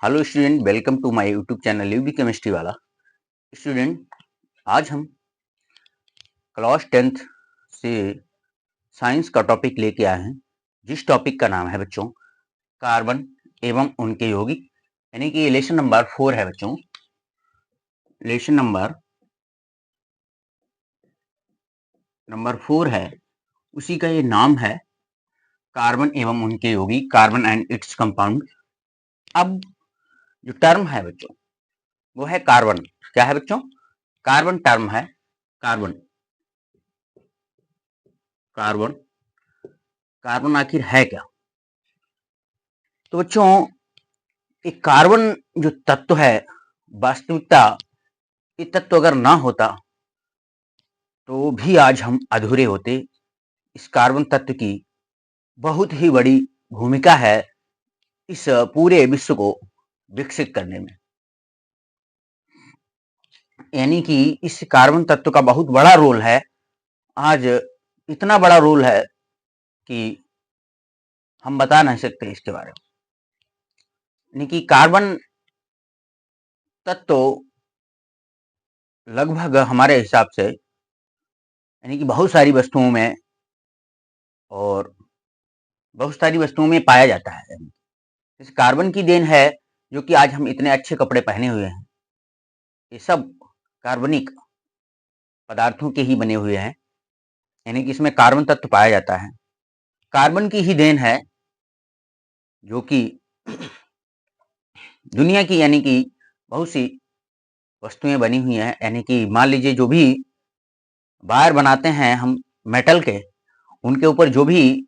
Hello student, welcome to my YouTube channel UB chemistry वाला। Student, आज हम class 10th से साइंस का टॉपिक लेके आए हैं, जिस टॉपिक का नाम है बच्चों कार्बन एवं उनके यौगिक, यानी कि लेसन नंबर 4 है बच्चों। लेसन नंबर 4 है, उसी का ये नाम है कार्बन एवं उनके यौगिक, कार्बन एंड इट्स कंपाउंड। अब जो टर्म है बच्चों वो है कार्बन। क्या है बच्चों? कार्बन टर्म है। कार्बन कार्बन कार्बन आखिर है क्या? तो बच्चों, एक कार्बन जो तत्व है, वास्तविकता ये तत्व अगर ना होता तो भी आज हम अधूरे होते। इस कार्बन तत्व की बहुत ही बड़ी भूमिका है इस पूरे विश्व को विकसित करने में। यानी कि इस कार्बन तत्व का बहुत बड़ा रोल है। आज इतना बड़ा रोल है कि हम बता नहीं सकते इसके बारे में। यानी कि कार्बन तत्व लगभग हमारे हिसाब से, यानी कि बहुत सारी वस्तुओं में और बहुत सारी वस्तुओं में पाया जाता है। इस कार्बन की देन है जो कि आज हम इतने अच्छे कपड़े पहने हुए हैं। ये सब कार्बनिक पदार्थों के ही बने हुए हैं, यानी कि इसमें कार्बन तत्व पाया जाता है। कार्बन की ही देन है जो कि दुनिया की, यानी कि बहुत सी वस्तुएं बनी हुई हैं। यानी कि मान लीजिए जो भी वायर बनाते हैं हम मेटल के, उनके ऊपर जो भी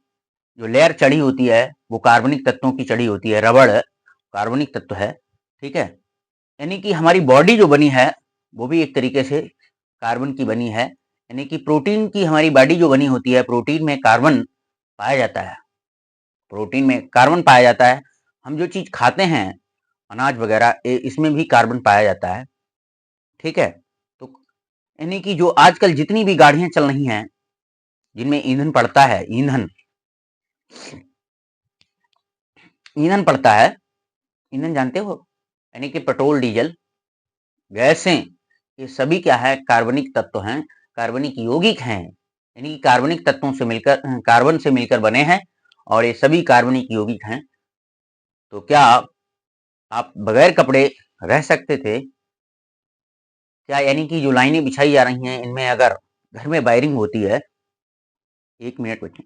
जो लेयर चढ़ी होती है वो कार्बनिक तत्वों की चढ़ी होती है। रबड़ कार्बनिक तत्व है, ठीक है। यानी कि हमारी बॉडी जो बनी है वो भी एक तरीके से कार्बन की बनी है। यानी कि प्रोटीन की हमारी बॉडी जो बनी होती है, प्रोटीन में कार्बन पाया जाता है। प्रोटीन में कार्बन पाया जाता है। हम जो चीज खाते हैं, अनाज वगैरह, इसमें भी कार्बन पाया जाता है, ठीक है। तो यानी कि जो आजकल जितनी भी गाड़ियां चल रही हैं जिनमें ईंधन पड़ता है, ईंधन पड़ता है, ईंधन जानते हो, यानी कि पेट्रोल, डीजल, गैसें, ये सभी क्या है? कार्बनिक तत्व हैं, कार्बनिक यौगिक हैं। यानी कि कार्बनिक तत्वों से मिलकर, कार्बन से मिलकर बने हैं और ये सभी कार्बनिक यौगिक हैं। तो क्या आप बगैर कपड़े रह सकते थे क्या? यानी कि जो लाइनें बिछाई जा रही हैं इनमें अगर घर में वायरिंग होती है, एक मिनट बच्चे,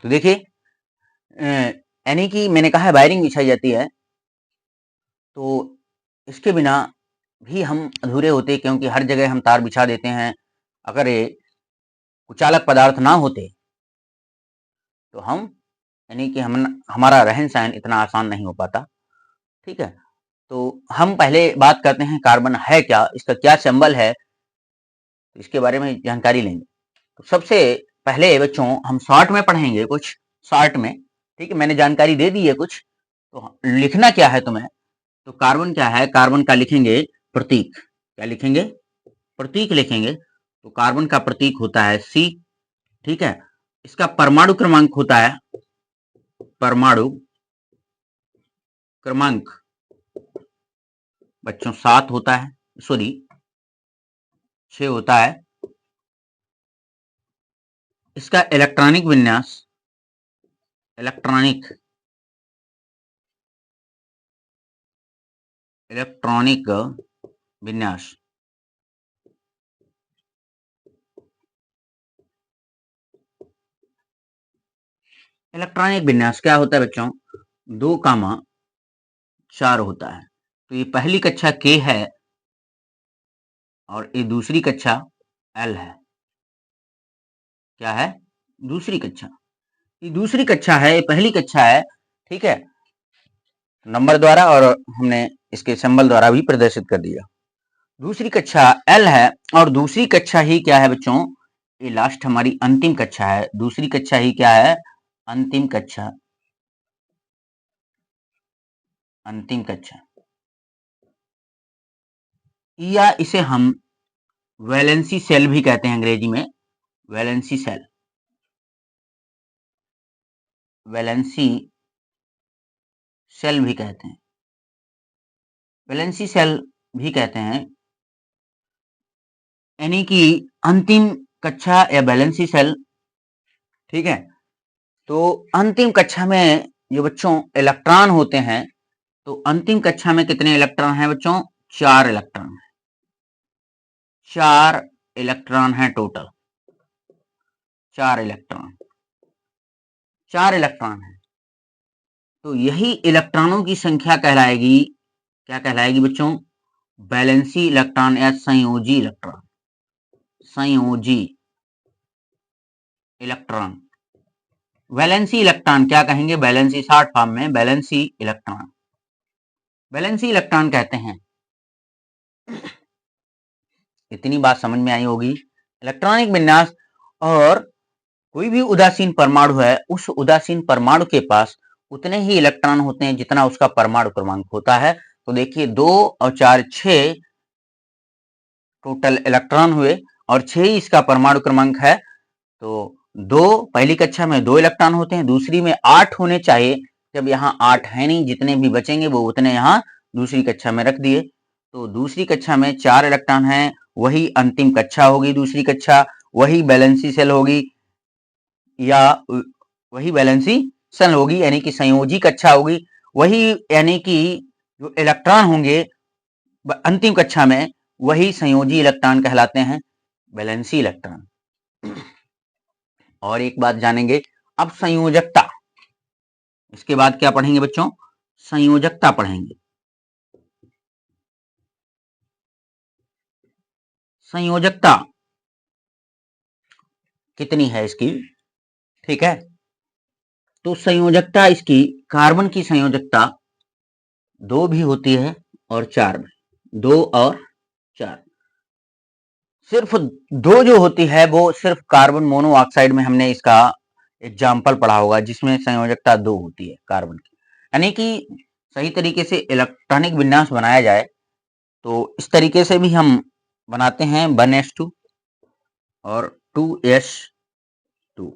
तो देखिए, यानी कि मैंने कहा है वायरिंग बिछाई जाती है, तो इसके बिना भी हम अधूरे होते, क्योंकि हर जगह हम तार बिछा देते हैं। अगर ये कुचालक पदार्थ ना होते तो हम, यानी कि हम, हमारा रहन सहन इतना आसान नहीं हो पाता, ठीक है। तो हम पहले बात करते हैं कार्बन है क्या, इसका क्या सिंबल है, इसके बारे में जानकारी लेंगे। तो सबसे पहले बच्चों हम शॉर्ट में पढ़ेंगे, कुछ शॉर्ट में, ठीक है। मैंने जानकारी दे दी है कुछ, तो लिखना क्या है तुम्हें? तो कार्बन क्या है? कार्बन का लिखेंगे प्रतीक। क्या लिखेंगे? प्रतीक लिखेंगे। तो कार्बन का प्रतीक होता है C, ठीक है। इसका परमाणु क्रमांक होता है, परमाणु क्रमांक बच्चों 7 होता है, सॉरी 6 होता है। इसका इलेक्ट्रॉनिक विन्यास, इलेक्ट्रॉनिक इलेक्ट्रॉनिक विन्यास, इलेक्ट्रॉनिक विन्यास क्या होता है बच्चों? 2, 4 होता है। तो ये पहली कक्षा K है और ये दूसरी कक्षा L है। क्या है? दूसरी कक्षा। ये दूसरी कक्षा है, ये पहली कक्षा है, ठीक है, नंबर द्वारा, और हमने इसके सिंबल द्वारा भी प्रदर्शित कर दिया। दूसरी कक्षा L है और दूसरी कक्षा ही क्या है बच्चों? ये लास्ट हमारी अंतिम कक्षा है। दूसरी कक्षा ही क्या है? अंतिम कक्षा। अंतिम कक्षा, या इसे हम वैलेंसी सेल भी कहते हैं अंग्रेजी में, वैलेंसी सेल, वैलेंसी सेल भी कहते हैं, वैलेंसी सेल भी कहते हैं, यानी कि अंतिम कक्षा या वैलेंसी सेल। ठीक है, तो अंतिम कक्षा में जो बच्चों इलेक्ट्रॉन होते हैं, तो अंतिम कक्षा में कितने इलेक्ट्रॉन हैं बच्चों? 4 इलेक्ट्रॉन है, 4 इलेक्ट्रॉन है टोटल, 4 इलेक्ट्रॉन, 4 इलेक्ट्रॉन है। तो यही इलेक्ट्रॉनों की संख्या कहलाएगी, क्या कहलाएगी बच्चों? वैलेंसी इलेक्ट्रॉन या संयोजी इलेक्ट्रॉन, संयोजी इलेक्ट्रॉन। वैलेंसी इलेक्ट्रॉन क्या कहेंगे? वैलेंसी शॉर्ट फॉर्म में वैलेंसी इलेक्ट्रॉन, वैलेंसी इलेक्ट्रॉन कहते हैं। इतनी बात समझ में आई होगी। इलेक्ट्रॉनिक विन्यास, और कोई भी उदासीन परमाणु है, उस उदासीन परमाणु के पास उतने ही इलेक्ट्रॉन होते हैं जितना उसका परमाणु क्रमांक होता है। तो देखिए 2 और 4 6 टोटल इलेक्ट्रॉन हुए, और 6 ही इसका परमाणु क्रमांक है। तो 2 पहली कक्षा में 2 इलेक्ट्रॉन होते हैं, दूसरी में 8 होने चाहिए। जब यहाँ 8 है नहीं, जितने भी बचेंगे वो उतने यहाँ दूसरी कक्षा में रख दिए। तो दूसरी कक्षा में 4 इलेक्ट्रॉन हैं, वही अंतिम कक्षा होगी दूसरी कक्षा, वही वैलेंसी सेल होगी, या वही वैलेंसी सेल होगी, यानी कि संयोजी कक्षा होगी। वही यानी कि जो इलेक्ट्रॉन होंगे अंतिम कक्षा में, वही संयोजी इलेक्ट्रॉन कहलाते हैं, वैलेंसी इलेक्ट्रॉन। और एक बात जानेंगे अब, संयोजकता। इसके बाद क्या पढ़ेंगे बच्चों? संयोजकता पढ़ेंगे। संयोजकता कितनी है इसकी? ठीक है, तो संयोजकता इसकी, कार्बन की संयोजकता 2 भी होती है और 4 भी, 2 और 4। सिर्फ 2 जो होती है वो सिर्फ कार्बन मोनोऑक्साइड में हमने इसका एग्जाम्पल पढ़ा होगा, जिसमें संयोजकता 2 होती है कार्बन की। यानी कि सही तरीके से इलेक्ट्रॉनिक विन्यास बनाया जाए तो इस तरीके से भी हम बनाते हैं, 1s2 और 2s2,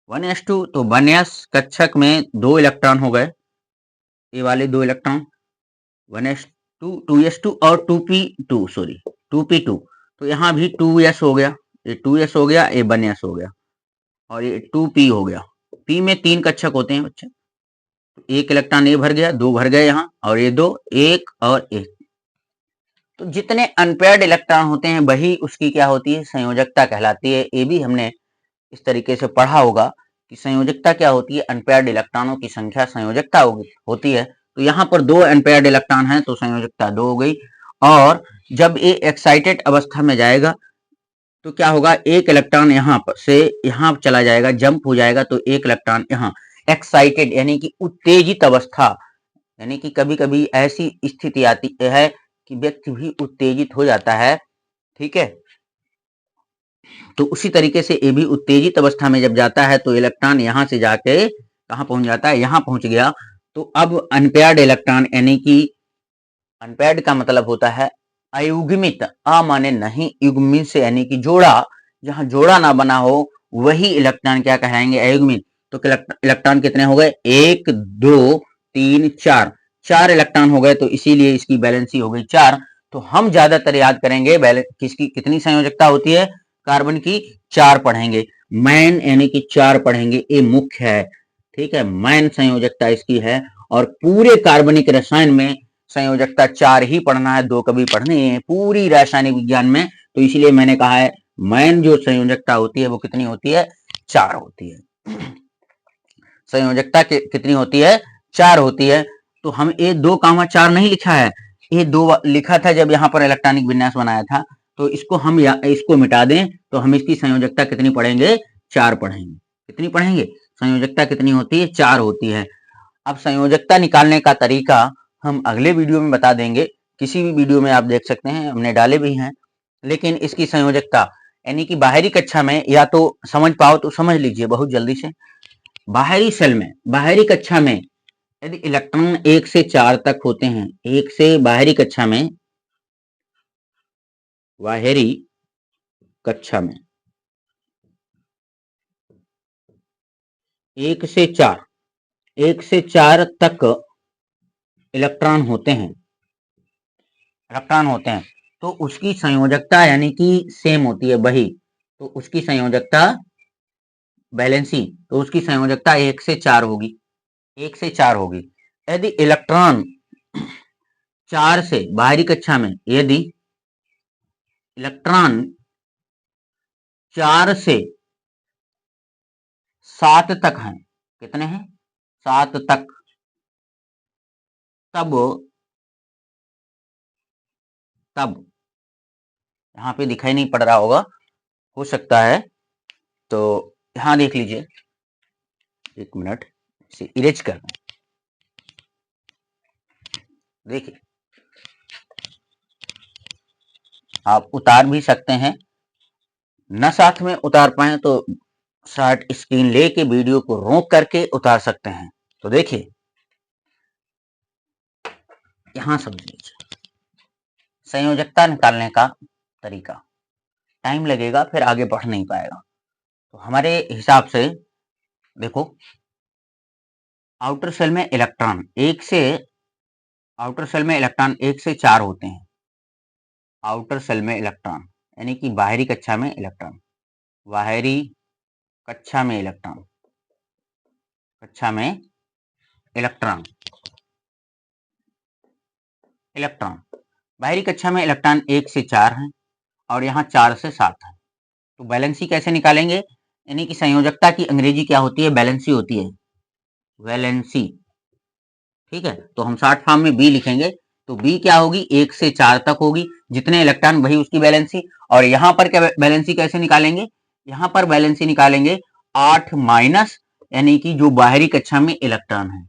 1s2। तो 1s कक्षक में 2 इलेक्ट्रॉन हो गए, ये वाले 2 इलेक्ट्रॉन, 1s2, 2s2 और 2p2, सॉरी 2p2। तो यहाँ भी 2s हो गया, ये 2s हो गया, ये 1s हो गया, और ये 2p हो गया। p में 3 कक्षक होते हैं बच्चे, तो 1 इलेक्ट्रॉन ये भर गया, 2 भर गए यहाँ, और ये 2, 1 और 1। तो जितने अनपेयर्ड इलेक्ट्रॉन होते हैं वही उसकी क्या होती है? संयोजकता कहलाती है। ये भी हमने इस तरीके से पढ़ा होगा कि संयोजकता क्या होती है, अनपेयर्ड इलेक्ट्रॉनों की संख्या संयोजकता होती है। तो यहाँ पर 2 अनपेयर्ड इलेक्ट्रॉन है तो संयोजकता 2 हो गई। और जब ये एक्साइटेड अवस्था में जाएगा तो क्या होगा? 1 इलेक्ट्रॉन यहाँ पर से यहाँ चला जाएगा, जंप हो जाएगा, तो 1 इलेक्ट्रॉन यहाँ एक्साइटेड यानी कि उत्तेजित अवस्था, यानी कि कभी कभी ऐसी स्थिति आती है कि व्यक्ति भी उत्तेजित हो जाता है। ठीक है, तो उसी तरीके से ये भी उत्तेजित अवस्था में जब जाता है तो इलेक्ट्रॉन यहाँ से जाके कहाँ पहुंच जाता है? यहाँ पहुंच गया। तो अब अनपेयर्ड इलेक्ट्रॉन, यानी कि अनपेयर्ड का मतलब होता है अयुग्मित, आ माने नहीं, युग्मित से यानी कि जोड़ा, जहां जोड़ा ना बना हो वही इलेक्ट्रॉन क्या कहलाएंगे? अयुग्मित। तो इलेक्ट्रॉन कितने हो गए? 1 2 3 4, 4 इलेक्ट्रॉन हो गए, तो इसीलिए इसकी बैलेंसी हो गई 4। तो हम ज्यादातर याद करेंगे किसकी कितनी संयोजकता होती है? कार्बन की 4 पढ़ेंगे, मैन यानी कि 4 पढ़ेंगे, ये मुख्य है। ठीक है, मैन संयोजकता इसकी है, और पूरे कार्बनिक रसायन में संयोजकता 4 ही पढ़ना है, 2 कभी पढ़नी है पूरी रासायनिक विज्ञान में। तो इसलिए मैंने कहा है मैन जो संयोजकता होती है वो कितनी होती है? 4 होती है। संयोजकता कितनी होती है? 4 होती है। तो हम ये 2 कामा 4 नहीं लिखा है, ये 2 लिखा था जब यहाँ पर इलेक्ट्रॉनिक विन्यास बनाया था। तो इसको हम इसको मिटा दें तो हम इसकी संयोजकता कितनी पढ़ेंगे? 4 पढ़ेंगे। कितनी पढ़ेंगे? संयोजकता कितनी होती है? 4 होती है। अब संयोजकता निकालने का तरीका हम अगले वीडियो में बता देंगे, किसी भी वीडियो में आप देख सकते हैं, हमने डाले भी हैं। लेकिन इसकी संयोजकता यानी कि बाहरी कक्षा में, या तो समझ पाओ तो समझ लीजिए बहुत जल्दी से, बाहरी सेल में, बाहरी कक्षा में यदि इलेक्ट्रॉन 1 से 4 तक होते हैं, 1 से बाहरी कक्षा में, बाहरी कक्षा में 1 से 4, 1 से 4 तक इलेक्ट्रॉन होते हैं, तो उसकी संयोजकता यानी कि सेम होती है वही, तो उसकी संयोजकता बैलेंसी, तो उसकी संयोजकता 1 से 4 होगी, 1 से 4 होगी। यदि इलेक्ट्रॉन 4 से बाहरी कक्षा में, यदि इलेक्ट्रॉन 4 से 7 तक हैं, कितने हैं? 7 तक, तब यहाँ पे दिखाई नहीं पड़ रहा होगा, हो सकता है, तो यहां देख लीजिए, 1 मिनट इसे इरेज कर दें। देखिए, आप उतार भी सकते हैं, न साथ में उतार पाए तो शॉर्ट स्क्रीन लेके वीडियो को रोक करके उतार सकते हैं। तो देखिए, यहां समझ लीजिए संयोजकता निकालने का तरीका, टाइम लगेगा फिर आगे बढ़ नहीं पाएगा। तो हमारे हिसाब से देखो, आउटर सेल में इलेक्ट्रॉन 1 से, आउटर सेल में इलेक्ट्रॉन 1 से 4 होते हैं, आउटर सेल में इलेक्ट्रॉन यानी कि बाहरी कक्षा में इलेक्ट्रॉन, बाहरी कक्षा में इलेक्ट्रॉन, कक्षा में इलेक्ट्रॉन, इलेक्ट्रॉन बाहरी कक्षा में इलेक्ट्रॉन 1 से 4 हैं और यहाँ 4 से 7 है। तो बैलेंसी कैसे निकालेंगे, यानी कि संयोजकता की अंग्रेजी क्या होती है? बैलेंसी होती है, वैलेंसी। ठीक है, तो हम शॉर्ट फॉर्म में बी लिखेंगे, तो बी क्या होगी? 1 से 4 तक होगी, जितने इलेक्ट्रॉन वही उसकी बैलेंसी। और यहाँ पर क्या बैलेंसी कैसे निकालेंगे? यहाँ पर बैलेंसी निकालेंगे 8 माइनस, यानी कि जो बाहरी कक्षा में इलेक्ट्रॉन है,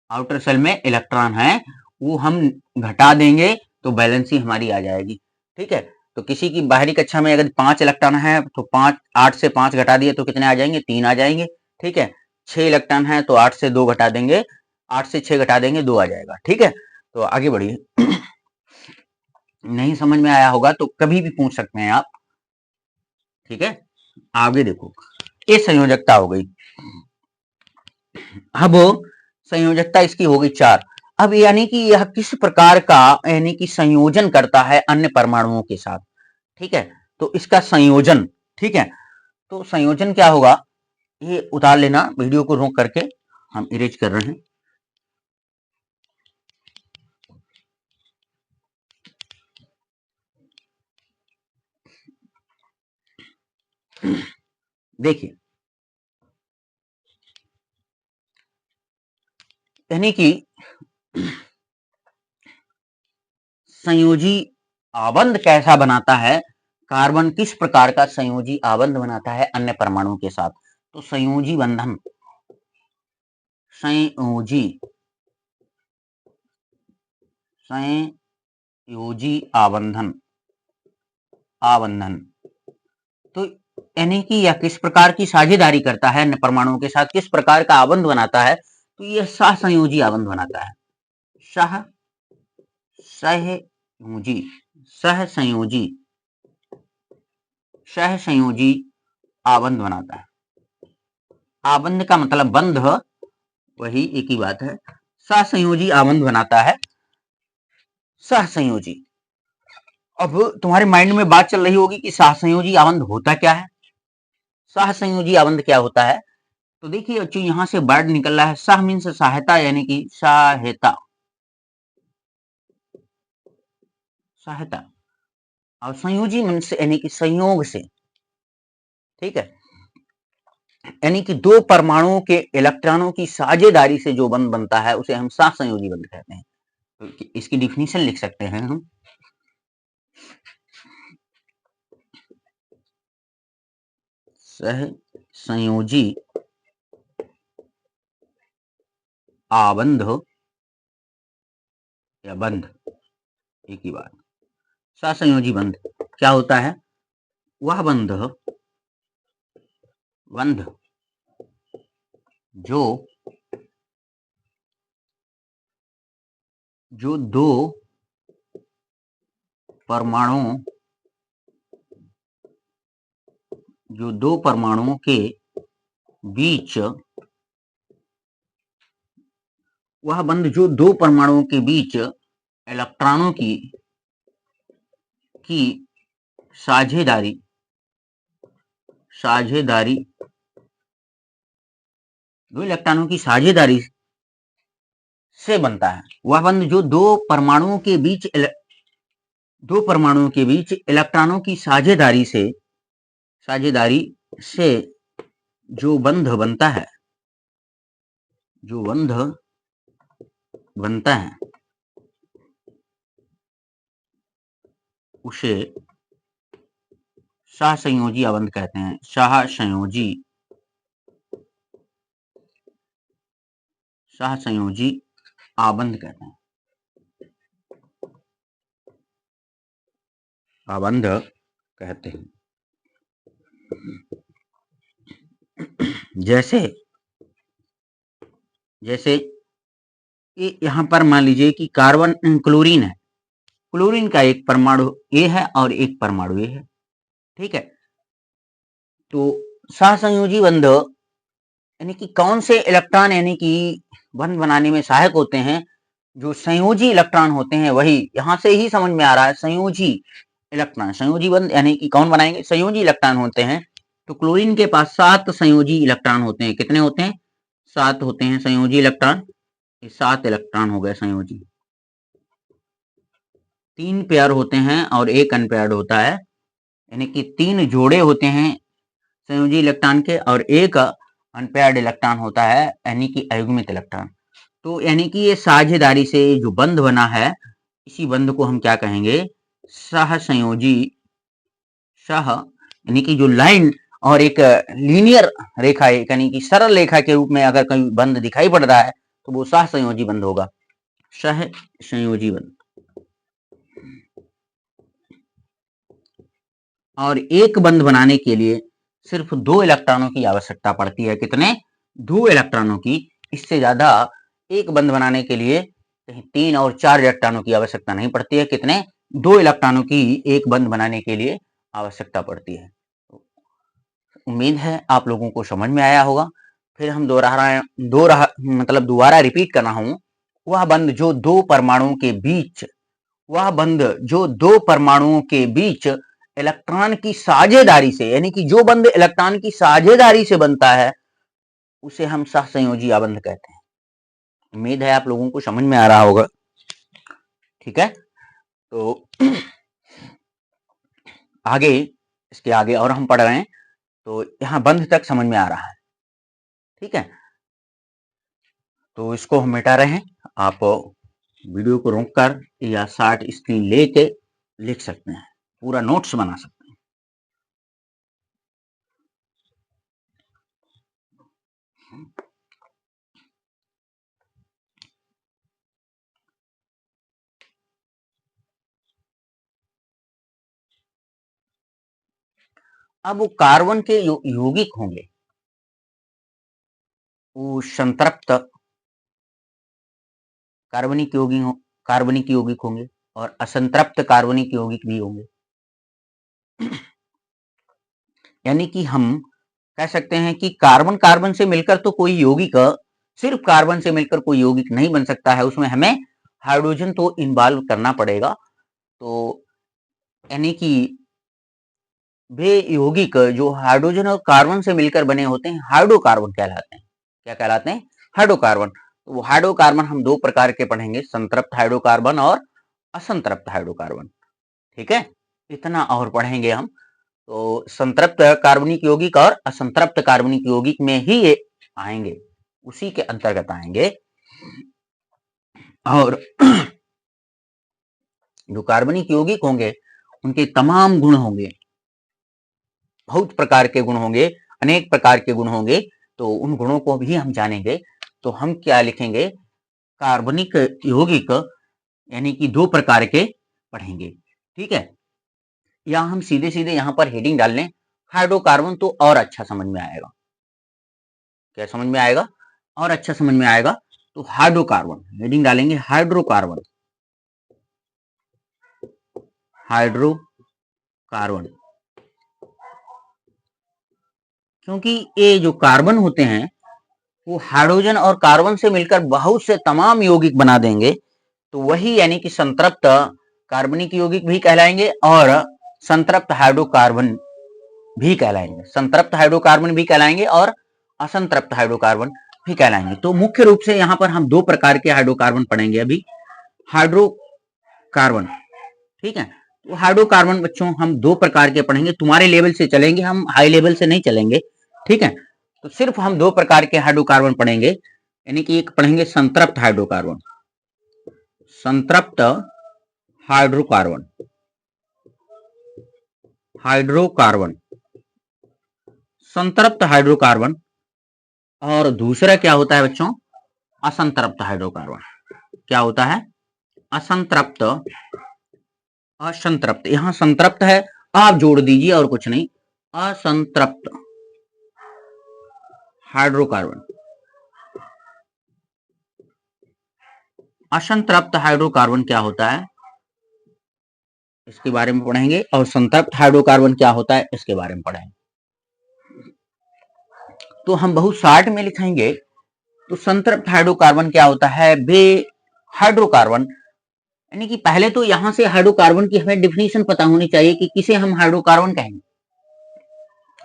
आउटर सेल में इलेक्ट्रॉन है, वो हम घटा देंगे तो बैलेंसी हमारी आ जाएगी। ठीक है, तो किसी की बाहरी कक्षा में अगर 5 इलेक्ट्रॉन है तो 5, 8 से 5 घटा दिए तो कितने आ जाएंगे? 3 आ जाएंगे। ठीक है, 6 इलेक्ट्रॉन है तो 8 से 2 घटा देंगे, 8 से 6 घटा देंगे, 2 आ जाएगा। ठीक है, तो आगे बढ़िए। नहीं समझ में आया होगा तो कभी भी पूछ सकते हैं आप। ठीक है, आगे देखो, ये संयोजकता हो गई। अब संयोजकता इसकी हो गई 4। अब यानी कि यह किस प्रकार का, यानी कि संयोजन करता है अन्य परमाणुओं के साथ। ठीक है, तो इसका संयोजन, ठीक है, तो संयोजन क्या होगा, ये उतार लेना, वीडियो को रोक करके हम इरेज कर रहे हैं। देखिए, यानी कि संयोजी आबंध कैसा बनाता है, कार्बन किस प्रकार का संयोजी आबंध बनाता है अन्य परमाणुओं के साथ। तो संयोजी बंधन, संयोजी, संयोजी आबंधन, आबंधन, तो यानी कि यह किस प्रकार की साझेदारी करता है अन्य परमाणुओं के साथ, किस प्रकार का आबंध बनाता है, तो यह सहसंयोजी आबंध बनाता है। सह सहयोजी, सहसंयोजी, सहसंयोजी आबंध बनाता है। आबंध का मतलब बंध, वही एक ही बात है। सहसंयोजी आबंध बनाता है, सहसंयोजी। अब तुम्हारे माइंड में बात चल रही होगी कि सहसंयोजी आबंध होता क्या है, सहसंयोजी आबंध क्या होता है। तो देखिए बच्चों, यहां से वर्ड निकल रहा है, सह मीन्स सहायता, यानी कि सहायता, सहायता, और संयोजी मीन्स यानी कि संयोग से। ठीक है, यानी कि दो परमाणुओं के इलेक्ट्रॉनों की साझेदारी से जो बंध बनता है उसे हम सहसंयोजी बंध कहते हैं। तो इसकी डिफिनीशन लिख सकते हैं हम, सहसंयोजी आबंध या बंध, एक ही बात। सहसंयोजी बंध क्या होता है? वह बंध, बंध जो जो दो परमाणुओं के बीच वह बंध जो दो परमाणुओं के बीच इलेक्ट्रॉनों की साझेदारी दो इलेक्ट्रॉनों की साझेदारी से बनता है। वह बंध जो दो परमाणुओं के बीच इलेक्ट्रॉनों की साझेदारी से जो बंध बनता है उसे सहसंयोजी आबंध कहते हैं। सहसंयोजी आबंध कहते हैं। आबंध कहते हैं। जैसे यहां पर मान लीजिए कि कार्बन क्लोरीन है। क्लोरीन का एक परमाणु ए है और एक परमाणु ए है, ठीक है। तो सहसंयोजी बंध यानी कि कौन से इलेक्ट्रॉन यानी कि बंध बनाने में सहायक होते हैं? जो संयोजी इलेक्ट्रॉन होते हैं, वही यहां से ही समझ में आ रहा है। संयोजी इलेक्ट्रॉन, संयोजी बंध यानी कि कौन बनाएंगे? संयोजी इलेक्ट्रॉन होते हैं। तो क्लोरीन के पास 7 संयोजी इलेक्ट्रॉन होते हैं। कितने होते हैं? 7 होते हैं संयोजी इलेक्ट्रॉन। 7 इलेक्ट्रॉन हो गए संयोजी। 3 पेयर होते हैं और एक अनपेयर्ड होता है, यानी कि 3 जोड़े होते हैं संयोजी इलेक्ट्रॉन के और एक अनपेयर्ड इलेक्ट्रॉन होता है, यानी कि अयुग्मित इलेक्ट्रॉन। तो यानी कि ये साझेदारी से जो बंध बना है, इसी बंध को हम क्या कहेंगे? सहसंयोजी। यानी कि जो लाइन और एक लीनियर रेखा, यानी कि सरल रेखा के रूप में अगर कहीं बंध दिखाई पड़ रहा है तो वो सहसंयोजी बंध होगा। सहसंयोजी बंध। और एक बंध बनाने के लिए सिर्फ 2 इलेक्ट्रॉनों की आवश्यकता पड़ती है। कितने? 2 इलेक्ट्रॉनों की। इससे ज्यादा एक बंध बनाने के लिए कहीं 3 और 4 इलेक्ट्रॉनों की आवश्यकता नहीं पड़ती है। कितने? 2 इलेक्ट्रॉनों की एक बंध बनाने के लिए आवश्यकता पड़ती है। उम्मीद है आप लोगों को समझ में आया होगा। फिर हम दोबारा रिपीट कर रहा हूं। वह बंध जो दो परमाणुओं के बीच इलेक्ट्रॉन की साझेदारी से, यानी कि जो बंध इलेक्ट्रॉन की साझेदारी से बनता है, उसे हम सहसंयोजी आबंध कहते हैं। उम्मीद है आप लोगों को समझ में आ रहा होगा, ठीक है। तो इसके आगे और हम पढ़ रहे हैं, तो यहां बंध तक समझ में आ रहा है, ठीक है। तो इसको हम मिटा रहे हैं। आप वीडियो को रोककर या शार्ट स्क्रीन लेके लिख सकते हैं, पूरा नोट्स बना सकते हैं। अब वो कार्बन के यौगिक होंगे, वो संतृप्त कार्बनिक यौगिक होंगे और असंतृप्त कार्बनिक यौगिक भी होंगे। यानी कि हम कह सकते हैं कि कार्बन कार्बन से मिलकर तो कोई यौगिक, सिर्फ कार्बन से मिलकर कोई यौगिक नहीं बन सकता है, उसमें हमें हाइड्रोजन तो इन्वॉल्व करना पड़ेगा। तो यानी कि वे यौगिक जो हाइड्रोजन और कार्बन से मिलकर बने होते हैं, हाइड्रोकार्बन कहलाते हैं। क्या कहलाते हैं? हाइड्रोकार्बन। तो वो हाइड्रोकार्बन हम 2 प्रकार के पढ़ेंगे, संतृप्त हाइड्रोकार्बन और असंतृप्त हाइड्रोकार्बन, ठीक है। इतना और पढ़ेंगे हम। तो संतृप्त कार्बनिक यौगिक और असंतृप्त कार्बनिक यौगिक में ही ये आएंगे, उसी के अंतर्गत आएंगे। और जो कार्बनिक यौगिक होंगे उनके तमाम गुण होंगे, बहुत प्रकार के गुण होंगे, अनेक प्रकार के गुण होंगे। तो उन गुणों को भी हम जानेंगे। तो हम क्या लिखेंगे? कार्बनिक यौगिक यानी कि 2 प्रकार के पढ़ेंगे, ठीक है। या हम सीधे सीधे यहां पर हेडिंग डाल लें हाइड्रोकार्बन, तो और अच्छा समझ में आएगा। क्या समझ में आएगा? और अच्छा समझ में आएगा। तो हाइड्रोकार्बन हेडिंग डालेंगे, हाइड्रोकार्बन। हाइड्रोकार्बन, क्योंकि ये जो कार्बन होते हैं वो हाइड्रोजन और कार्बन से मिलकर बहुत से तमाम यौगिक बना देंगे, तो वही यानी कि संतृप्त कार्बनिक यौगिक भी कहलाएंगे और संतृप्त हाइड्रोकार्बन भी कहलाएंगे, संतृप्त हाइड्रोकार्बन भी कहलाएंगे और असंतृप्त हाइड्रोकार्बन भी कहलाएंगे। तो मुख्य रूप से यहाँ पर हम दो प्रकार के हाइड्रोकार्बन पढ़ेंगे अभी, हाइड्रोकार्बन, ठीक है। तो हाइड्रोकार्बन बच्चों हम दो प्रकार के पढ़ेंगे, तुम्हारे लेवल से चलेंगे, हम हाई लेवल से नहीं चलेंगे, ठीक है। तो सिर्फ हम दो प्रकार के हाइड्रोकार्बन पढ़ेंगे, यानी कि एक पढ़ेंगे संतृप्त हाइड्रोकार्बन, संतृप्त हाइड्रोकार्बन, हाइड्रोकार्बन, संतृप्त हाइड्रोकार्बन, और दूसरा क्या होता है बच्चों, असंतृप्त हाइड्रोकार्बन। क्या होता है, असंतृप्त, असंतृप्त, यहां संतृप्त है आप जोड़ दीजिए और कुछ नहीं, असंतृप्त हाइड्रोकार्बन, असंतृप्त हाइड्रोकार्बन क्या होता है इसके बारे में पढ़ेंगे, और संतृप्त हाइड्रोकार्बन क्या होता है इसके बारे में पढ़ेंगे। तो हम बहुत शॉर्ट में लिखेंगे, तो संतृप्त हाइड्रोकार्बन क्या होता है, वे हाइड्रोकार्बन, यानी कि पहले तो यहां से हाइड्रोकार्बन की हमें डिफिनीशन पता होनी चाहिए कि किसे हम हाइड्रोकार्बन कहेंगे,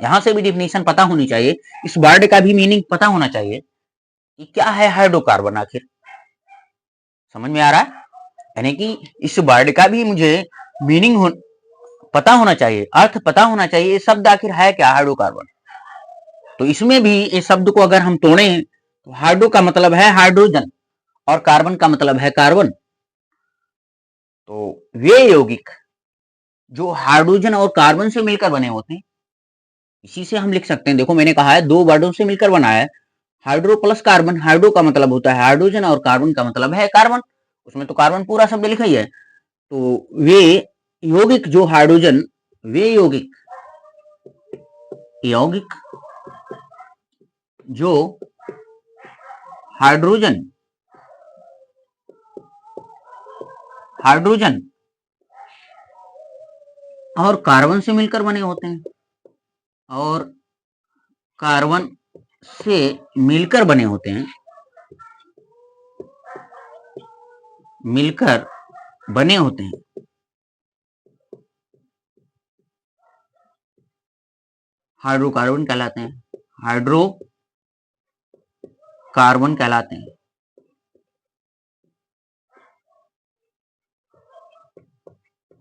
यहां से भी डिफिनीशन पता होनी चाहिए, इस वर्ड का भी मीनिंग पता होना चाहिए कि क्या है हाइड्रोकार्बन, आखिर समझ में आ रहा है, यानी कि इस वर्ड का भी मुझे मीनिंग पता होना चाहिए, अर्थ पता होना चाहिए, ये शब्द आखिर है क्या हाइड्रोकार्बन। तो इसमें भी इस शब्द को अगर हम तोड़ें तो हाइड्रो का मतलब है हाइड्रोजन और कार्बन का मतलब है कार्बन, तो वे यौगिक जो हाइड्रोजन और कार्बन से मिलकर बने होते हैं, इसी से हम लिख सकते हैं, देखो मैंने कहा है दो वर्डों से मिलकर बना है, हाइड्रो प्लस कार्बन, हाइड्रो का मतलब होता है हाइड्रोजन और कार्बन का मतलब है कार्बन, उसमें तो कार्बन पूरा शब्द लिखा ही है। तो वे यौगिक जो हाइड्रोजन, वे यौगिक, यौगिक जो हाइड्रोजन, हाइड्रोजन और कार्बन से मिलकर बने होते हैं, और कार्बन से मिलकर बने होते हैं, मिलकर बने होते हैं, हाइड्रोकार्बन कहलाते हैं, हाइड्रोकार्बन कहलाते हैं।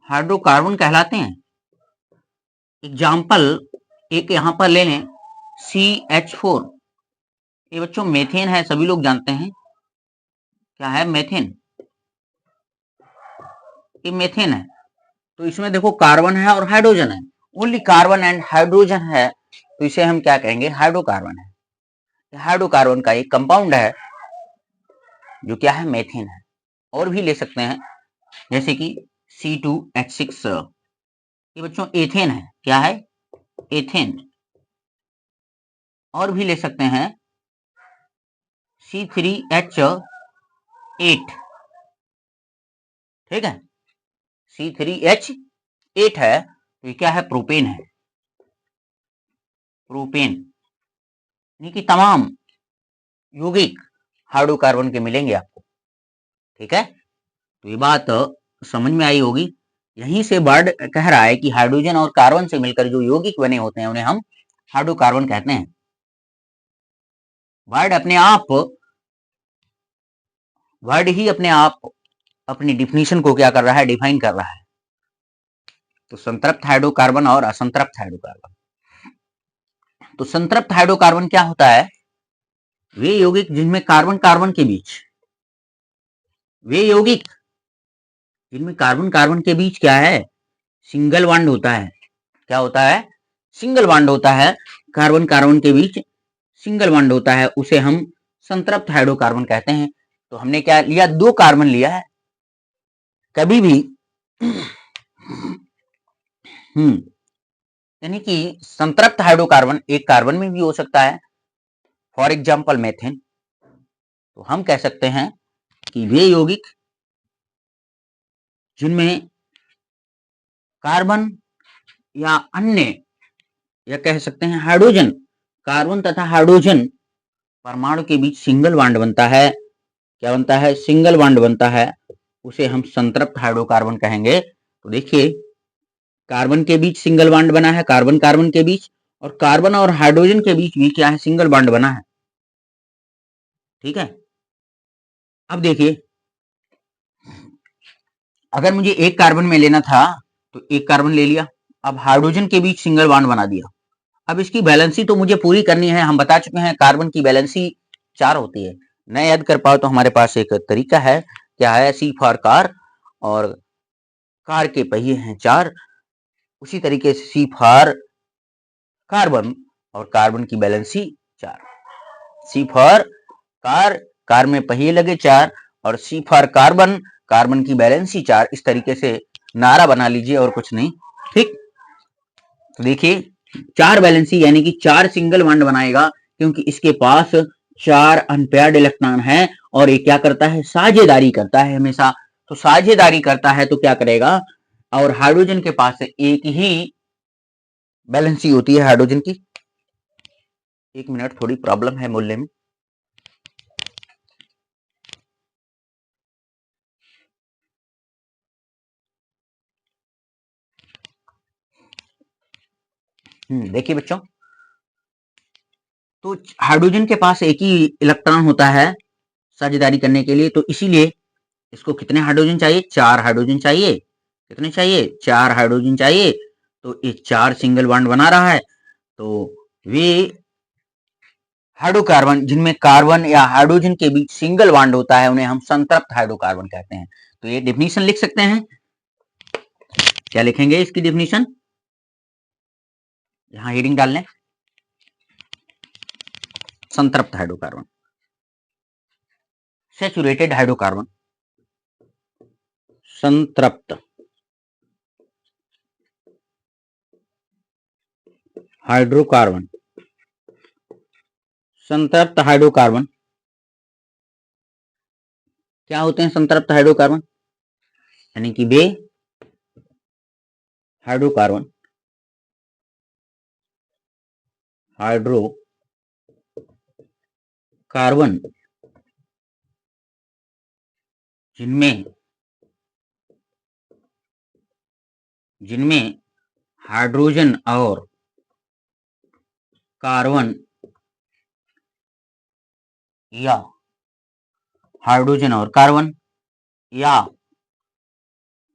हाइड्रोकार्बन कहलाते हैं। एग्जाम्पल एक यहां पर ले लें, CH4, ये बच्चों मेथेन है, सभी लोग जानते हैं क्या है मेथेन, ये मेथेन है। तो इसमें देखो कार्बन है और हाइड्रोजन है, ओनली कार्बन एंड हाइड्रोजन है, तो इसे हम क्या कहेंगे, हाइड्रोकार्बन है। हाइड्रोकार्बन का एक कंपाउंड है जो क्या है, मेथेन है। और भी ले सकते हैं जैसे कि C2H6, ये बच्चों एथेन है, क्या है, एथेन। और भी ले सकते हैं C3H8, ठीक है, C3H8 है, तो ये क्या है, प्रोपेन है, प्रोपेन, यानी कि तमाम यौगिक हाइड्रोकार्बन के मिलेंगे आपको, ठीक है। तो ये बात समझ में आई होगी, यहीं से वर्ड कह रहा है कि हाइड्रोजन और कार्बन से मिलकर जो यौगिक बने होते हैं उन्हें हम हाइड्रोकार्बन कहते हैं। वर्ड अपने आप, वर्ड ही अपने आप अपनी डिफिनीशन को क्या कर रहा है, डिफाइन कर रहा है। तो संतृप्त हाइड्रोकार्बन और असंतृप्त हाइड्रोकार्बन, तो संतृप्त हाइड्रोकार्बन क्या होता है, वे यौगिक जिनमें कार्बन कार्बन के बीच, वे यौगिक जिनमें कार्बन कार्बन के बीच क्या है, सिंगल बॉन्ड होता है, क्या होता है, सिंगल बॉन्ड होता है, कार्बन कार्बन के बीच सिंगल बॉन्ड होता है, उसे हम संतृप्त हाइड्रोकार्बन कहते हैं। तो हमने क्या लिया, दो कार्बन लिया है, कभी भी यानी कि संतृप्त हाइड्रोकार्बन एक कार्बन में भी हो सकता है, फॉर एग्जांपल मेथेन। तो हम कह सकते हैं कि वे यौगिक जिनमें कार्बन या अन्य, या कह सकते हैं हाइड्रोजन, कार्बन तथा हाइड्रोजन परमाणु के बीच सिंगल बॉन्ड बनता है। क्या बनता है? सिंगल बॉन्ड बनता है, उसे हम संतृप्त हाइड्रोकार्बन कहेंगे। तो देखिए, कार्बन के बीच सिंगल बॉन्ड बना है, कार्बन कार्बन के बीच, और कार्बन और हाइड्रोजन के बीच भी क्या है? सिंगल बॉन्ड बना है। ठीक है, अब देखिए, अगर मुझे एक कार्बन में लेना था तो एक कार्बन ले लिया, अब हाइड्रोजन के बीच सिंगल बॉन्ड बना दिया। अब इसकी बैलेंसी तो मुझे पूरी करनी है। हम बता चुके हैं कार्बन की बैलेंसी 4 होती है। न याद कर पाओ तो हमारे पास एक तरीका है, क्या है? सी फॉर कार, और कार के पहिए हैं 4। उसी तरीके से सी फॉर कार्बन, और कार्बन की valency 4। C for car, car में पहिए लगे 4, और सी फॉर कार्बन, कार्बन की बैलेंसी 4। इस तरीके से नारा बना लीजिए, और कुछ नहीं। ठीक, तो देखिए, 4 बैलेंसी यानी कि 4 सिंगल बॉन्ड बनाएगा, क्योंकि इसके पास 4 अनपेयर्ड इलेक्ट्रॉन है, और ये क्या करता है? साझेदारी करता है हमेशा। तो साझेदारी करता है तो क्या करेगा? और हाइड्रोजन के पास एक ही बैलेंसी होती है हाइड्रोजन की। 1 मिनट, थोड़ी प्रॉब्लम है मूल्य में। देखिए बच्चों, तो हाइड्रोजन के पास एक ही इलेक्ट्रॉन होता है साझेदारी करने के लिए, तो इसीलिए इसको कितने हाइड्रोजन चाहिए? 4 हाइड्रोजन चाहिए। कितने चाहिए? 4 हाइड्रोजन चाहिए। तो ये 4 सिंगल बॉन्ड बना रहा है। तो वे हाइड्रोकार्बन जिनमें कार्बन या हाइड्रोजन के बीच सिंगल बॉन्ड होता है, उन्हें हम संतृप्त हाइड्रोकार्बन कहते हैं। तो ये डेफिनेशन लिख सकते हैं। क्या लिखेंगे इसकी डेफिनेशन? यहां हेडिंग डाल लें, संतृप्त हाइड्रोकार्बन, सैचुरेटेड हाइड्रोकार्बन, संतृप्त हाइड्रोकार्बन। संतृप्त हाइड्रोकार्बन क्या होते हैं? संतृप्त हाइड्रोकार्बन यानी कि वे हाइड्रोकार्बन, हाइड्रोकार्बन जिनमें जिनमें हाइड्रोजन और कार्बन, या हाइड्रोजन और कार्बन, या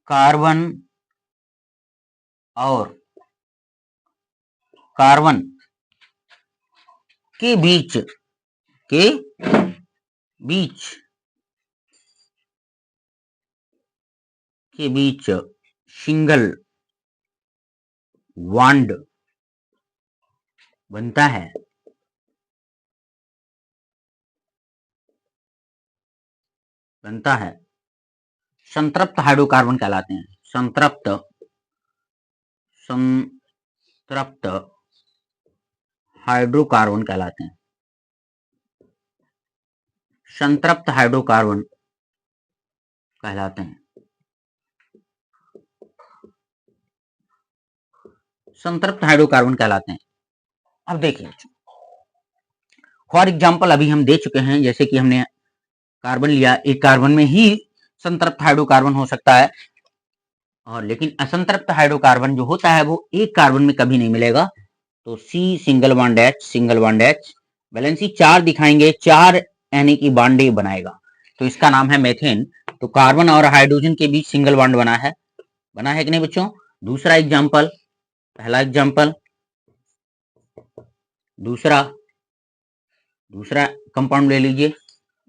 कार्बन और कार्बन के बीच बीच के बीच सिंगल बॉन्ड बनता है, संतृप्त हाइड्रोकार्बन कहलाते हैं। संतृप्त हाइड्रोकार्बन कहलाते हैं। संतृप्त हाइड्रोकार्बन कहलाते हैं। संतृप्त हाइड्रोकार्बन कहलाते हैं। अब देखिए, फॉर एग्जाम्पल अभी हम दे चुके हैं, जैसे कि हमने कार्बन लिया, एक कार्बन में ही संतृप्त हाइड्रोकार्बन हो सकता है, और लेकिन असंतृप्त हाइड्रोकार्बन जो होता है वो एक कार्बन में कभी नहीं मिलेगा। तो C single bond H, valency 4 दिखाएंगे, 4 यानी कि बॉन्ड बनाएगा, तो इसका नाम है मेथेन। तो कार्बन और हाइड्रोजन के बीच सिंगल बॉन्ड बना है कि नहीं बच्चों? दूसरा एग्जाम्पल, पहला एग्जाम्पल, दूसरा कंपाउंड ले लीजिए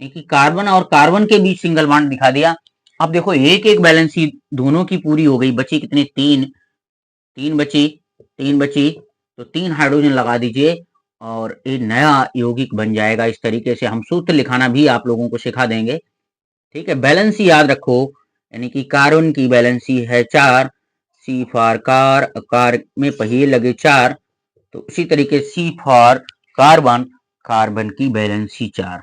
कि कार्बन और कार्बन के बीच सिंगल बॉन्ड दिखा दिया। अब देखो, एक एक बैलेंसी दोनों की पूरी हो गई, बची कितने? 3 बची, तो 3 हाइड्रोजन लगा दीजिए और एक नया यौगिक बन जाएगा। इस तरीके से हम सूत्र लिखाना भी आप लोगों को सिखा देंगे। ठीक है, बैलेंसी याद रखो, यानी कि कार्बन की बैलेंसी है 4, सी फॉर कार में पहिए लगे 4, तो उसी तरीके सी फॉर कार्बन, कार्बन की बैलेंसी 4।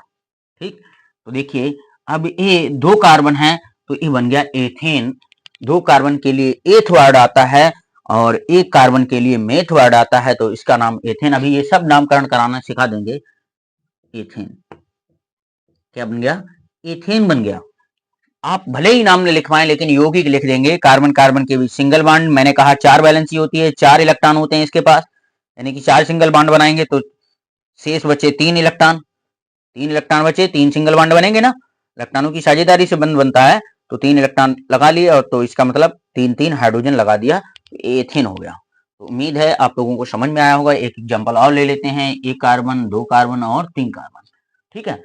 ठीक, तो देखिए, अब ये 2 कार्बन है तो ये बन गया एथेन। 2 कार्बन के लिए एथ वर्ड आता है और 1 कार्बन के लिए मेथ वर्ड आता है, तो इसका नाम एथेन। अभी ये सब नामकरण कराना सिखा देंगे। एथेन क्या बन गया? एथेन बन गया। आप भले ही नाम न लिखवाएं लेकिन यौगिक लिख देंगे। कार्बन कार्बन के बीच सिंगल बॉन्ड, मैंने कहा 4 वैलेंसी होती है, 4 इलेक्ट्रॉन होते हैं इसके पास, यानी कि 4 सिंगल बॉन्ड बनाएंगे तो शेष बचे 3 इलेक्ट्रॉन। 3 इलेक्ट्रॉन बचे, 3 सिंगल बॉन्ड बनेंगे ना, इलेक्ट्रॉनों की साझेदारी से बंध बनता है, तो 3 इलेक्ट्रॉन लगा लिए और तो इसका मतलब 3 हाइड्रोजन लगा दिया, एथेन हो गया। तो उम्मीद है आप लोगों को समझ में आया होगा। एक एग्जांपल और ले लेते हैं, 1 कार्बन, 2 कार्बन और 3 कार्बन। ठीक है,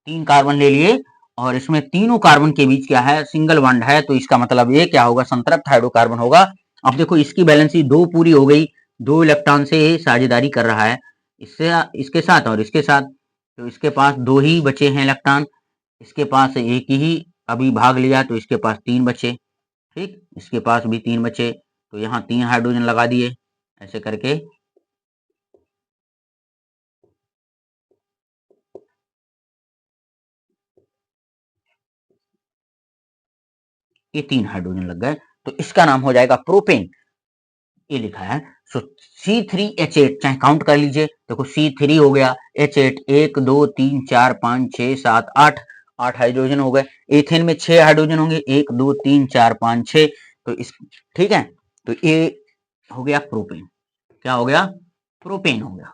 3 कार्बन ले लिए और इसमें तीनों कार्बन के बीच क्या है? सिंगल बॉन्ड है, तो इसका मतलब ये क्या होगा? संतृप्त हाइड्रोकार्बन होगा। अब देखो इसकी बैलेंसी 2 पूरी हो गई, 2 इलेक्ट्रॉन से साझेदारी कर रहा है, इससे इसके साथ और इसके साथ, तो इसके पास 2 ही बचे हैं इलेक्ट्रॉन, इसके पास एक ही अभी भाग लिया तो इसके पास 3 बचे। ठीक, इसके पास भी 3 बचे, तो यहाँ 3 हाइड्रोजन लगा दिए ऐसे करके। ये 3 हाइड्रोजन लग गए, तो इसका नाम हो जाएगा प्रोपेन। ये लिखा है। सो C3H8, चाहे काउंट कर लीजिए, देखो C3 हो गया, H8 1 2 3 4 5 6 7 8, 8 हाइड्रोजन हो गए। एथेन में 6 हाइड्रोजन होंगे, 1 2 3 4 5 6, तो इस ठीक है, तो ये हो गया प्रोपेन। क्या हो गया? प्रोपेन हो गया।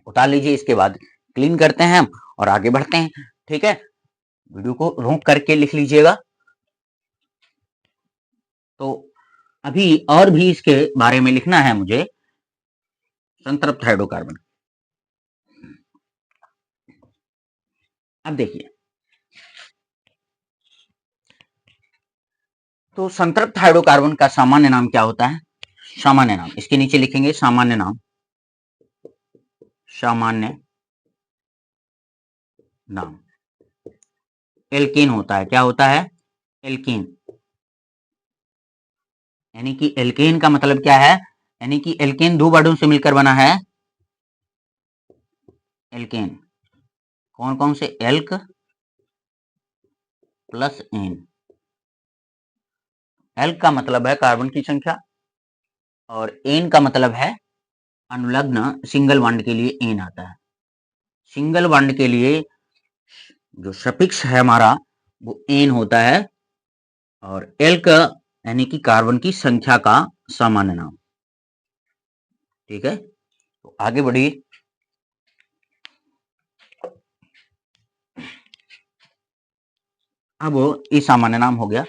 उतार लीजिए, इसके बाद क्लीन करते हैं हम और आगे बढ़ते हैं। ठीक है, वीडियो को रोक करके लिख लीजिएगा। तो अभी और भी इसके बारे में लिखना है मुझे, संतृप्त हाइड्रोकार्बन। अब देखिए, तो संतृप्त हाइड्रोकार्बन का सामान्य नाम क्या होता है? सामान्य नाम इसके नीचे लिखेंगे, सामान्य नाम। सामान्य नाम एल्केन होता है। क्या होता है? एल्केन। यानी कि एल्केन का मतलब क्या है? यानी कि एल्केन 2 वर्डों से मिलकर बना है। एल्केन कौन कौन से? Elk plus N. एल्क का मतलब है कार्बन की संख्या और एन का मतलब है अनुलग्न। सिंगल बॉन्ड के लिए एन आता है। सिंगल बॉन्ड के लिए जो सफिक्स है हमारा वो एन होता है, और एल्क यानी कि कार्बन की संख्या का सामान्य नाम। ठीक है, तो आगे बढ़िए। अब ये सामान्य नाम हो गया।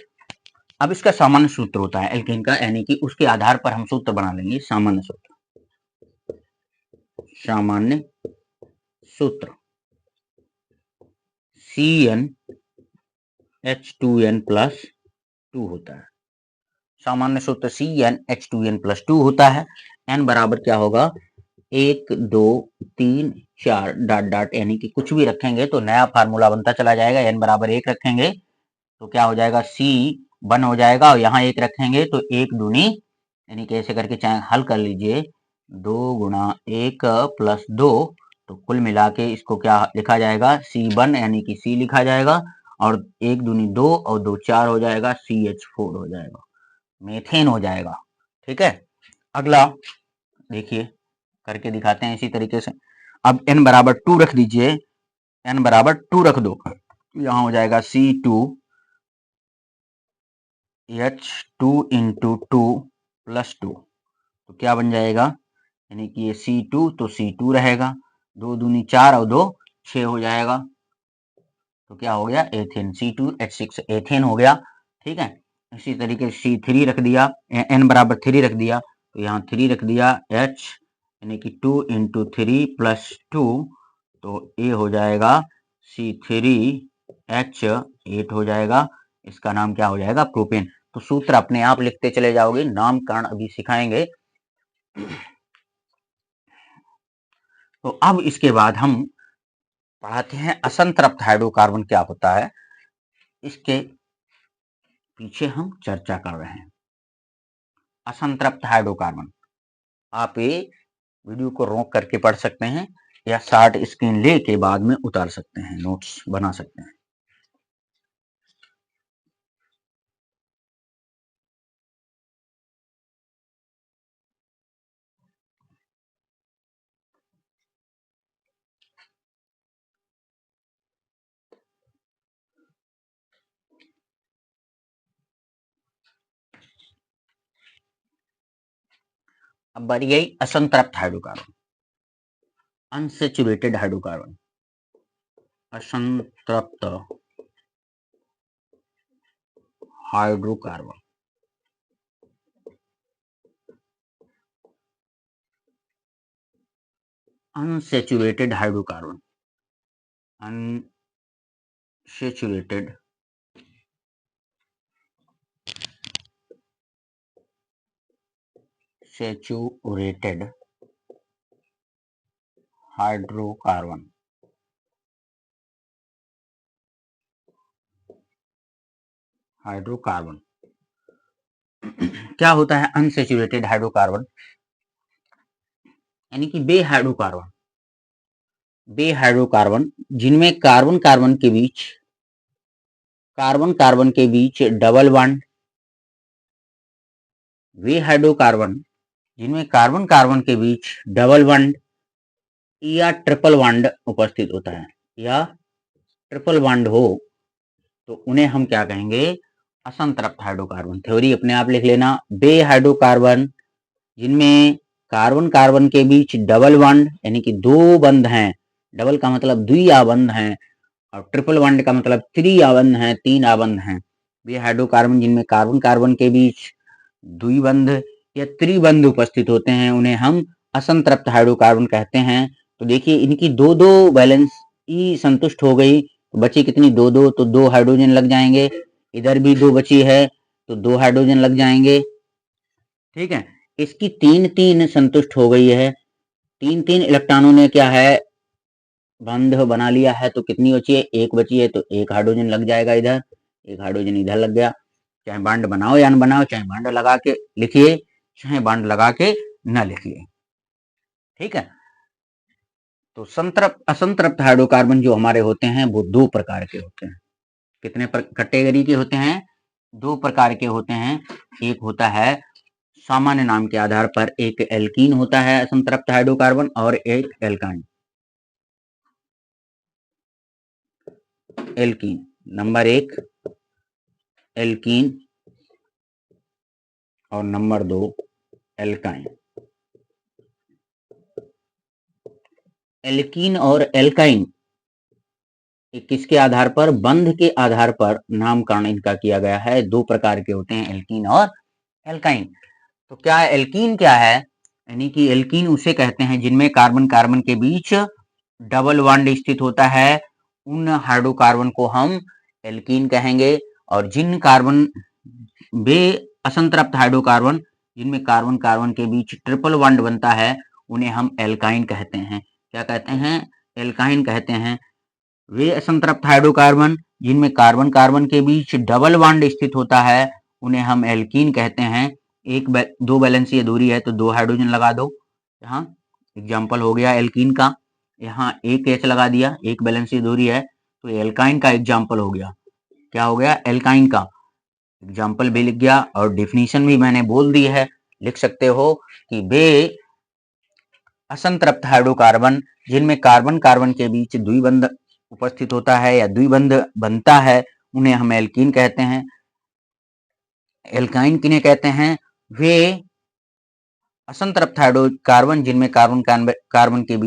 अब इसका सामान्य सूत्र होता है एल्केन का, यानी कि उसके आधार पर हम सूत्र बना लेंगे। सामान्य सूत्र, सामान्य सूत्र CnH2n+2 होता है। सामान्य सूत्र CnH2n+2 होता है। n बराबर क्या होगा? 1 2 3 4 डॉट डॉट, यानी कि कुछ भी रखेंगे तो नया फार्मूला बनता चला जाएगा। n बराबर 1 रखेंगे तो क्या हो जाएगा? C1 हो जाएगा, और यहाँ 1 रखेंगे तो 1 दूनी, यानी कि ऐसे करके चाहे हल कर लीजिए, 2 गुणा 1 प्लस 2, तो कुल मिला के इसको क्या लिखा जाएगा? C1, यानी कि C लिखा जाएगा, और 1 दूनी 2 और 2 4 हो जाएगा, CH4 हो जाएगा, मेथेन हो जाएगा। ठीक है, अगला देखिए करके दिखाते हैं इसी तरीके से। अब n बराबर 2 रख दीजिए, n बराबर 2 रख दो, यहाँ हो जाएगा C2H2 इंटू 2 प्लस 2, तो क्या बन जाएगा? यानी कि ये C2 तो C2 रहेगा, 2 दूनी 4 और 2 6 हो जाएगा, तो क्या हो गया? एथेन, C2H6 एथेन हो गया। ठीक है, इसी तरीके से C3 रख दिया, n बराबर 3 रख दिया, तो यहाँ 3 रख दिया, H यानी कि 2 इंटू 3 प्लस 2, तो ये हो जाएगा C3H8 हो जाएगा। इसका नाम क्या हो जाएगा? प्रोपेन। तो सूत्र अपने आप लिखते चले जाओगे, नामकरण अभी सिखाएंगे। तो अब इसके बाद हम पढ़ाते हैं असंतृप्त हाइड्रोकार्बन क्या होता है, इसके पीछे हम चर्चा कर रहे हैं। असंतृप्त हाइड्रोकार्बन, आप ये वीडियो को रोक करके पढ़ सकते हैं या शार्ट स्क्रीन ले के बाद में उतार सकते हैं, नोट्स बना सकते हैं। अब बारी आई असंतृप्त हाइड्रोकार्बन, अनसैचुरेटेड हाइड्रोकार्बन, असंतृप्त hydrocarbon. Unsaturated hydrocarbon, unsaturated saturated hydrocarbon. Hydrocarbon क्या होता है? अनसैचुरेटेड हाइड्रोकार्बन यानी कि बे हाइड्रोकार्बन जिनमें कार्बन कार्बन के बीच डबल बॉन्ड, वे हाइड्रोकार्बन जिनमें कार्बन कार्बन के बीच डबल बॉन्ड या ट्रिपल बॉन्ड उपस्थित होता है, या ट्रिपल बॉन्ड हो, तो उन्हें हम क्या कहेंगे? असंतृप्त हाइड्रोकार्बन। थ्योरी अपने आप लिख लेना। बे हाइड्रोकार्बन जिनमें कार्बन कार्बन के बीच डबल बॉन्ड यानी कि दो बंध हैं, डबल का मतलब द्विआबंध हैं, और ट्रिपल बॉन्ड का मतलब त्रिआबंध हैं, तीन आबंध हैं। वे हाइड्रोकार्बन जिनमें कार्बन कार्बन के बीच द्विबंध या त्रिबंध उपस्थित होते हैं, उन्हें हम असंतृप्त हाइड्रोकार्बन कहते हैं। तो देखिए इनकी दो दो बैलेंस ई संतुष्ट हो गई, तो बची कितनी? दो दो, तो दो हाइड्रोजन लग जाएंगे। इधर भी दो बची है तो दो हाइड्रोजन लग जाएंगे। ठीक है, इसकी तीन तीन संतुष्ट हो गई है, तीन तीन इलेक्ट्रॉनों ने क्या है? बंध बना लिया है। तो कितनी बची है? एक बची है, तो एक हाइड्रोजन लग जाएगा इधर, एक हाइड्रोजन इधर लग गया। चाहे बॉन्ड बनाओ या न बनाओ, चाहे बॉन्ड लगा के लिखिए, चाहे बॉन्ड लगा के न लिखिए। ठीक है, तो असंतृप्त हाइड्रोकार्बन जो हमारे होते हैं वो दो प्रकार के होते हैं। कितने कैटेगरी के होते हैं? दो प्रकार के होते हैं। एक होता है सामान्य नाम के आधार पर एक एल्कीन होता है असंतृप्त हाइड्रोकार्बन, और एक एल्काइन। एल्कीन नंबर एक एल्कीन और नंबर दो एल्काइन। एल्कीन और एल्काइन किसके आधार पर? बंध के आधार पर नामकरण इनका किया गया है। दो प्रकार के होते हैं एल्कीन और एल्काइन। तो क्या एल्कीन क्या है? यानी कि एल्कीन उसे कहते हैं जिनमें कार्बन कार्बन के बीच डबल बॉन्ड स्थित होता है, उन हाइड्रोकार्बन को हम एल्कीन कहेंगे। और जिन कार्बन वे असंतृप्त हाइड्रोकार्बन जिनमें कार्बन कार्बन के बीच ट्रिपल बॉन्ड बनता है, उन्हें हम एल्काइन कहते हैं। क्या कहते हैं? एल्काइन कहते हैं। वे असंतृप्त हाइड्रोकार्बन जिनमें कार्बन कार्बन के बीच डबल बॉन्ड स्थित होता है, उन्हें हम एल्कीन कहते हैं। दो बैलेंसीय दूरी है तो दो हाइड्रोजन लगा दो। यहाँ एग्जाम्पल हो गया एल्कीन का, यहाँ एक H लगा दिया, एक बैलेंसीय दूरी है, तो एल्काइन का एग्जाम्पल हो गया। क्या हो गया? एल्काइन का एग्जाम्पल भी लिख गया, और डिफिनीशन भी मैंने बोल दी है। लिख सकते हो कि वे असंतृप्त हाइड्रोकार्बन जिनमें कार्बन कार्बन के बीच द्विबंध उपस्थित होता है या द्विबंध बनता है, उन्हें हम एल्कीन कहते हैं। एल्काइन किन्हें कहते हैं? वे असंतृप्त हाइड्रोकार्बन जिनमें कार्बन कार्बन के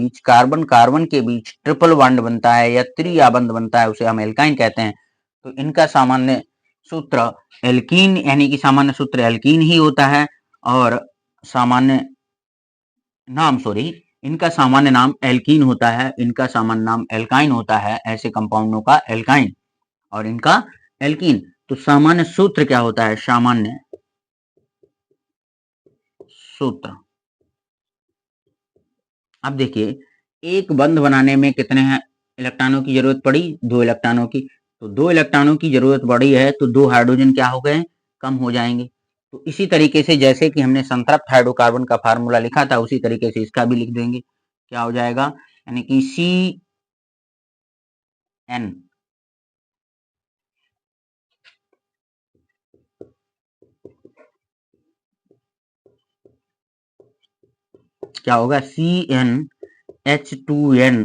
बीच ट्रिपल बॉन्ड बनता है या त्रिआबंध बनता है, उसे हम एल्काइन कहते हैं। तो इनका सामान्य सूत्र एल्कीन यानी कि सामान्य सूत्र एल्कीन ही होता है, और इनका सामान्य नाम एल्कीन होता है, इनका सामान्य नाम एल्काइन होता है। ऐसे कंपाउंडों का एल्काइन और इनका एल्कीन। तो सामान्य सूत्र क्या होता है? सामान्य सूत्र, अब देखिए एक बंध बनाने में कितने इलेक्ट्रॉनों की जरूरत पड़ी? दो इलेक्ट्रॉनों की। तो दो इलेक्ट्रॉनों की जरूरत पड़ी है तो दो हाइड्रोजन क्या हो गए? कम हो जाएंगे। तो इसी तरीके से जैसे कि हमने संतृप्त हाइड्रोकार्बन का फार्मूला लिखा था, उसी तरीके से इसका भी लिख देंगे। क्या हो जाएगा? यानी कि CN क्या होगा? CnH2n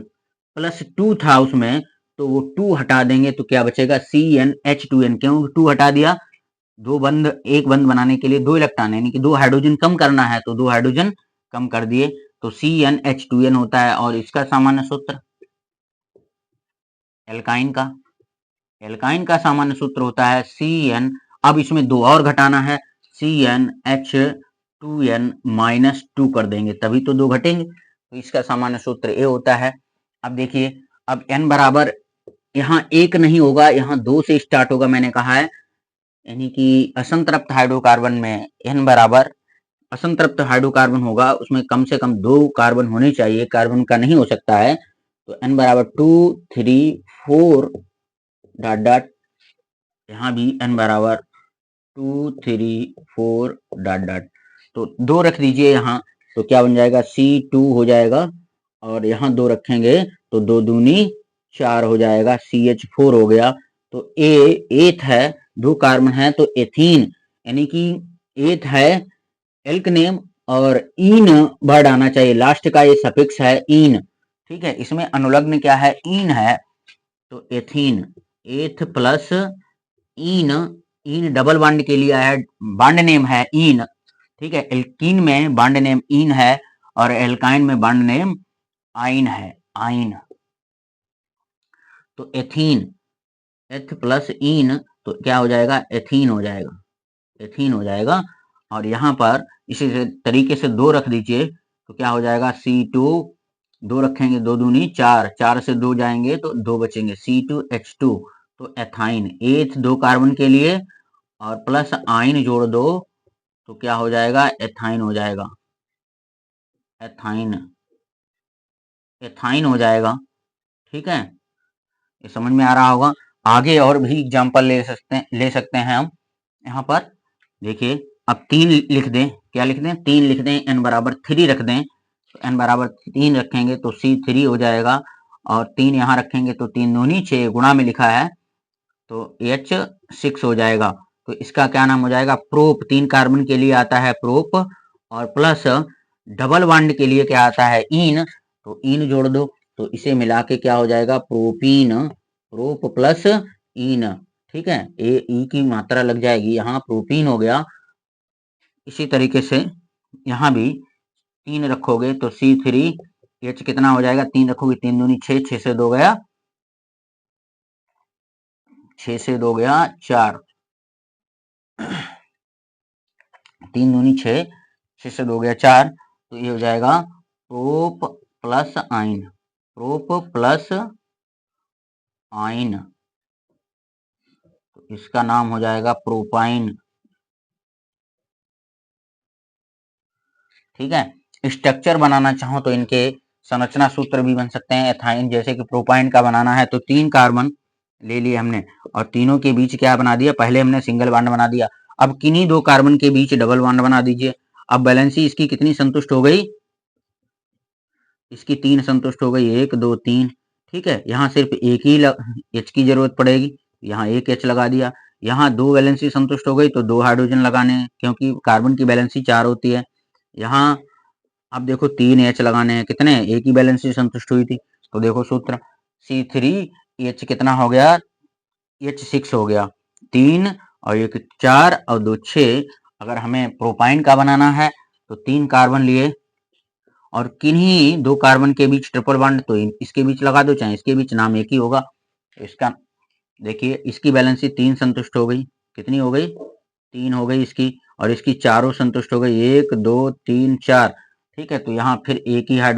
प्लस 2 था उसमें, तो वो 2 हटा देंगे तो क्या बचेगा? CnH2n। क्यों 2 हटा दिया? एक बंध बनाने के लिए दो इलेक्ट्रॉन यानी कि दो हाइड्रोजन कम करना है, तो दो हाइड्रोजन कम कर दिए तो CnH2n होता है। और इसका सामान्य सूत्र एल्काइन का सामान्य सूत्र होता है Cn, अब इसमें 2 और घटाना है, CnH2n -2 कर देंगे तभी तो 2 घटेंगे, तो इसका सामान्य सूत्र ये होता है। अब देखिए, अब n बराबर यहाँ 1 नहीं होगा, यहाँ 2 से स्टार्ट होगा, मैंने कहा है, यानी कि असंतृप्त हाइड्रोकार्बन में n बराबर, असंतृप्त हाइड्रोकार्बन होगा उसमें कम से कम 2 कार्बन होने चाहिए, कार्बन का नहीं हो सकता है, तो n बराबर 2 3 4 ... यहाँ भी n बराबर 2 3 4 ... तो 2 रख दीजिए यहाँ, तो क्या बन जाएगा, C2 हो जाएगा, और यहाँ 2 रखेंगे तो 2 दूनी 4 हो जाएगा, CH4 हो गया। तो एथ है, 2 कार्बन है तो एथीन, यानी कि एथ है एल्क नेम, और ईन वर्ड आना चाहिए, लास्ट का ये सफिक्स है ईन, ठीक है, इसमें अनुलग्न क्या है, ईन है, तो एथीन, एथ प्लस ईन, ईन डबल बॉन्ड के लिए है, बॉन्ड नेम है ईन, ठीक है, एल्कीन में बॉन्ड नेम ईन है और एल्काइन में बॉन्ड नेम आइन है, आइन, तो एथीन, एथ प्लस ईन, तो क्या हो जाएगा, एथीन हो जाएगा, एथीन हो जाएगा। और यहाँ पर इसी तरीके से 2 रख दीजिए, तो क्या हो जाएगा, C2, 2 रखेंगे 2 दूनी 4, 4 से 2 जाएंगे तो 2 बचेंगे, C2H2, तो एथाइन, एथ 2 कार्बन के लिए और प्लस आइन जोड़ दो तो क्या हो जाएगा, एथाइन हो जाएगा, एथाइन, एथाइन हो जाएगा, ठीक है, ये समझ में आ रहा होगा। आगे और भी एग्जांपल ले सकते हैं हम, यहाँ पर देखिए, अब 3 लिख दें, क्या लिख दें, 3 लिख दें, n बराबर 3 रख दें, तो n बराबर 3 रखेंगे तो C3 हो जाएगा, और 3 यहाँ रखेंगे तो 3 दूनी 6, गुणा में लिखा है तो H6 हो जाएगा। तो इसका क्या नाम हो जाएगा, प्रोप, 3 कार्बन के लिए आता है प्रोप, और प्लस डबल बॉन्ड के लिए क्या आता है, ईन, तो ईन जोड़ दो तो इसे मिला के क्या हो जाएगा, प्रोपीन, प्रोप प्लस ईन, ठीक है, ई की मात्रा लग जाएगी, यहाँ प्रोपीन हो गया। इसी तरीके से यहाँ भी 3 रखोगे तो C3H कितना हो जाएगा, 3 रखोगे 3 दूनी 6, 6 से 2 गया, 6 से 2 गया 4, 3 दूनी 6, 6 से 2 गया 4, तो ये हो जाएगा प्रोप प्लस आइन, प्रोप प्लस आइन, तो इसका नाम हो जाएगा प्रोपाइन, ठीक है। स्ट्रक्चर बनाना चाहो तो इनके संरचना सूत्र भी बन सकते हैं एथाइन, जैसे कि प्रोपाइन का बनाना है तो 3 कार्बन ले लिए हमने और तीनों के बीच क्या बना दिया, पहले हमने सिंगल बॉन्ड बना दिया, अब किन्हीं 2 कार्बन के बीच डबल बॉन्ड बना दीजिए। अब बैलेंसी इसकी कितनी संतुष्ट हो गई, इसकी 3 संतुष्ट हो गई, 1 2 3, ठीक है, यहाँ सिर्फ एक ही H की जरूरत पड़ेगी, यहाँ एक H लगा दिया, यहाँ 2 वैलेंसी संतुष्ट हो गई तो 2 हाइड्रोजन लगाने हैं क्योंकि कार्बन की वैलेंसी 4 होती है। यहाँ अब देखो 3 H लगाने हैं, कितने, एक ही वैलेंसी संतुष्ट हुई थी, तो देखो सूत्र C3H कितना हो गया, H6 हो गया, 3 और 1 4 और 2 6। अगर हमें प्रोपाइन का बनाना है तो 3 कार्बन लिए और किन्हीं 2 कार्बन के बीच ट्रिपल बॉन्ड, तो इसके बीच लगा दो चाहे इसके बीच, नाम एक ही होगा। तो इसका देखिए, इसकी बैलेंसी 3 संतुष्ट हो गई, कितनी हो गई, 3 हो गई इसकी, और इसकी चारों संतुष्ट हो गई, 1 2 3 4, ठीक है, तो यहाँ फिर एक ही हाइड्रोजन